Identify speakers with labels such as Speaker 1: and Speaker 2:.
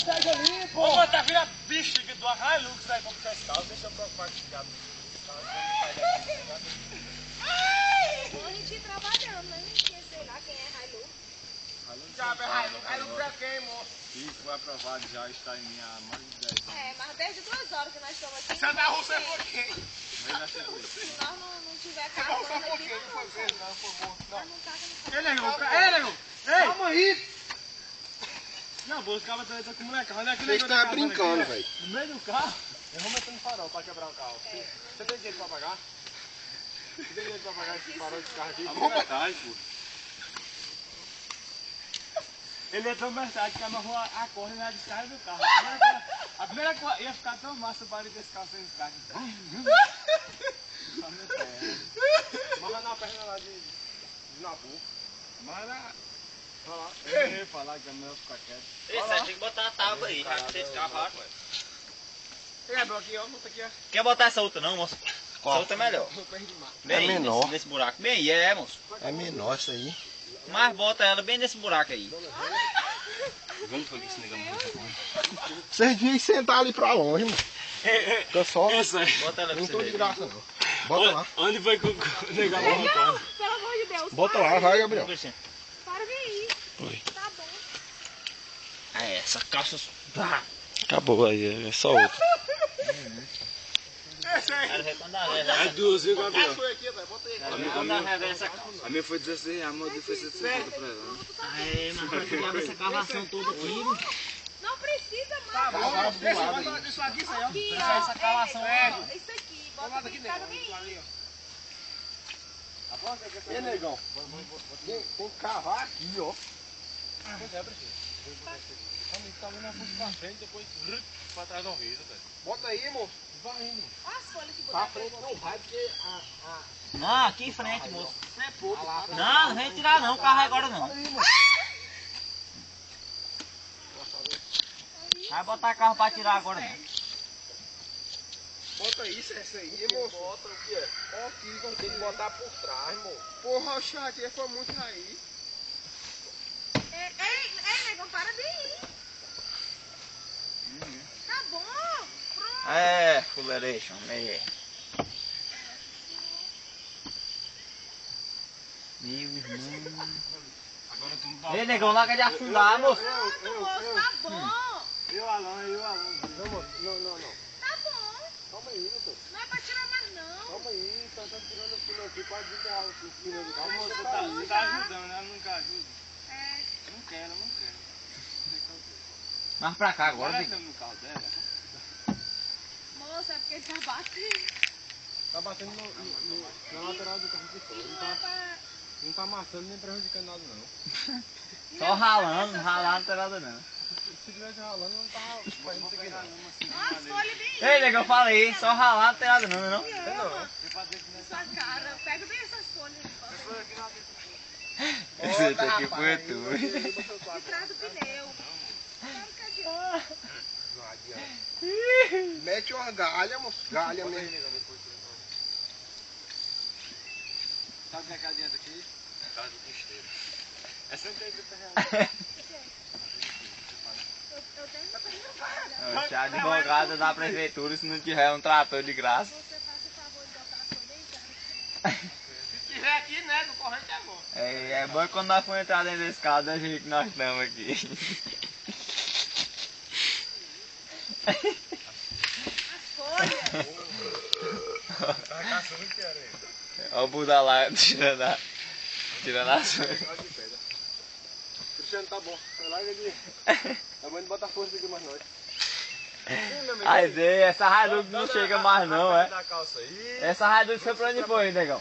Speaker 1: Pega ali, pô.
Speaker 2: Ô, tá vindo a bexiga do Hilux aí pra puxar esse carro. Deixa eu preocupar com esse diabo.
Speaker 3: Bom, a gente ir trabalhando, né? Porque sei lá quem é Hilux.
Speaker 2: Diabo é Hilux. Hilux é quem, moço?
Speaker 4: Isso foi aprovado já, está em mim há mais de 10 anos.
Speaker 3: É, mas desde 2 horas que nós estamos aqui.
Speaker 2: Essa da Rússia é por quem?
Speaker 4: Vem na sequência.
Speaker 3: Se nós não tiver
Speaker 2: Essa
Speaker 3: carro
Speaker 2: Rússia é por
Speaker 3: aqui,
Speaker 2: quem? Não foi ele, não. Foi morto.
Speaker 3: nós não tá com
Speaker 2: Ei, nego. Ei!
Speaker 1: Calma aí.
Speaker 2: Não, vou os cabos também estão com moleque. Olha aqui,
Speaker 1: Vocês estão brincando, velho.
Speaker 2: No meio do carro? Eu vou meter no farol pra quebrar o carro. Você tem dinheiro pra pagar? Você tem dinheiro pra pagar esse farol desse carro aqui?
Speaker 4: Metade, pô.
Speaker 2: Ele é tão metade que amarrou a corda na descarga do carro. A primeira coisa ia ficar tão massa o barulho desse carro sem descarga. Só meu pé. Amarra na perna lá de Nabu.
Speaker 4: Mas
Speaker 2: Olha lá.
Speaker 4: eu ia falar que é melhor ficar quieto.
Speaker 5: Você tem que botar a tábua aí, já que vocês cavaram.
Speaker 2: Ei, Abel, aqui, ó. Luta aqui, ó.
Speaker 5: Quer botar essa outra não, moço? Essa outra é melhor. Bem aí,
Speaker 1: menor.
Speaker 5: nesse buraco. Bem aí, é, moço.
Speaker 1: É menor isso aí.
Speaker 5: Mas bota ela bem nesse buraco aí.
Speaker 4: Vamos fazer esse negócio.
Speaker 1: Vocês deviam sentar ali pra longe, mano. Fica só.
Speaker 4: Isso aí.
Speaker 5: Bota ela pra
Speaker 1: Não
Speaker 5: você
Speaker 1: tô de
Speaker 5: ver.
Speaker 1: graça, não. Bota lá.
Speaker 4: Onde foi que o negócio
Speaker 3: Não, pelo amor de Deus.
Speaker 1: Bota lá, vai, Gabriel.
Speaker 3: Para de ir.
Speaker 1: Oi.
Speaker 3: Tá bom.
Speaker 5: É, essa calça...
Speaker 1: Acabou aí, é só outro.
Speaker 2: Esse aí.
Speaker 5: Ela quando a
Speaker 4: É duas, viu, Gabriel?
Speaker 2: Foi aqui, velho. Bota aí.
Speaker 5: quando a reversa essa calça.
Speaker 4: A minha foi 16 reais, a minha foi 750 pra ela.
Speaker 5: Aí, mas vai pegar essa cavação toda aqui.
Speaker 3: Não precisa mais.
Speaker 2: Tá bom, deixa isso aqui, isso aí, ó.
Speaker 3: Aqui,
Speaker 2: Deixa aí,
Speaker 3: ó.
Speaker 2: essa calação aí.
Speaker 3: Isso aqui.
Speaker 2: Bota
Speaker 3: Bota
Speaker 2: aqui,
Speaker 3: aqui, cada
Speaker 2: nego.
Speaker 3: vez.
Speaker 2: Ali, ó.
Speaker 1: E negão? Tem que cavar aqui, ó.
Speaker 2: Tá vendo a fuça pra frente, depois pra trás do vidro, velho.
Speaker 1: Bota aí, moço.
Speaker 2: Vai indo.
Speaker 3: Olha as folhas que
Speaker 1: Pra
Speaker 3: botaram.
Speaker 1: frente não vai, porque
Speaker 5: Não, aqui em frente, moço. Não, não vem tirar não, o carro agora não. Vai botar carro pra tirar agora não.
Speaker 1: Bota isso, essa aí, moço. Bota o que é? Ó, aqui, tem que botar por trás, moço. Porra, o chat foi muito raiz.
Speaker 3: Ei, negão, para de ir. Tá bom. Pronto.
Speaker 5: É, fuleiration, meio. Meu irmão.
Speaker 2: Agora tu não
Speaker 5: Ei, negão, larga de afundar, moço.
Speaker 3: Pronto, moço. Tá bom.
Speaker 2: Eu, Alan.
Speaker 1: Não, moço, não.
Speaker 3: Tá bom.
Speaker 1: Calma aí, doutor.
Speaker 3: Não é pra tirar mais, não.
Speaker 1: Calma aí, tá tirando o pneu aqui, pode desenterrar o pneu do carro.
Speaker 2: Você tá ajudando, né? Ela nunca ajuda.
Speaker 3: É.
Speaker 2: Não quero.
Speaker 5: Mais pra cá agora,
Speaker 2: Olha
Speaker 5: negão.
Speaker 2: no carro dela.
Speaker 3: Moça, é porque ele tá batendo.
Speaker 1: Tá batendo na lateral do carro de fora.
Speaker 3: Isso não é pra...
Speaker 1: Não tá amassando nem prejudicando nada, não.
Speaker 5: Só ralando, ralar não tem nada não.
Speaker 1: Se tivesse ralando, não tava fazendo isso aqui, não.
Speaker 3: Olha as folhas bem.
Speaker 5: Ei, negão, fala aí, só ralar não tem nada não, não?
Speaker 3: Sua cara. Pega bem essas folhas.
Speaker 5: Esse daqui foi tu.
Speaker 3: De trás do pneu.
Speaker 1: Mete uma galha, moço. Galha mesmo.
Speaker 2: Sabe o que é que adianta aqui? Casa do esteiro. É 180 reais.
Speaker 3: Eu tenho
Speaker 5: Oxe, a advogada da prefeitura, se não tiver um trator de graça.
Speaker 3: Você faz o favor de botar a folha aí, cara.
Speaker 2: Se tiver aqui, né? Do corrente é bom.
Speaker 5: É bom que quando nós for entrar dentro desse carro, da gente que nós estamos aqui.
Speaker 3: As folhas.
Speaker 2: Tá caçando o que era aí?
Speaker 5: Olha o Buda lá tirando as coisas.
Speaker 1: Cristiano, tá bom. Larga de... Tá bom de botar força aqui mais nós.
Speaker 5: Aí, essa Hilux não chega mais não, é?
Speaker 2: Da calça aí.
Speaker 5: Essa Hilux foi pra onde foi, negão?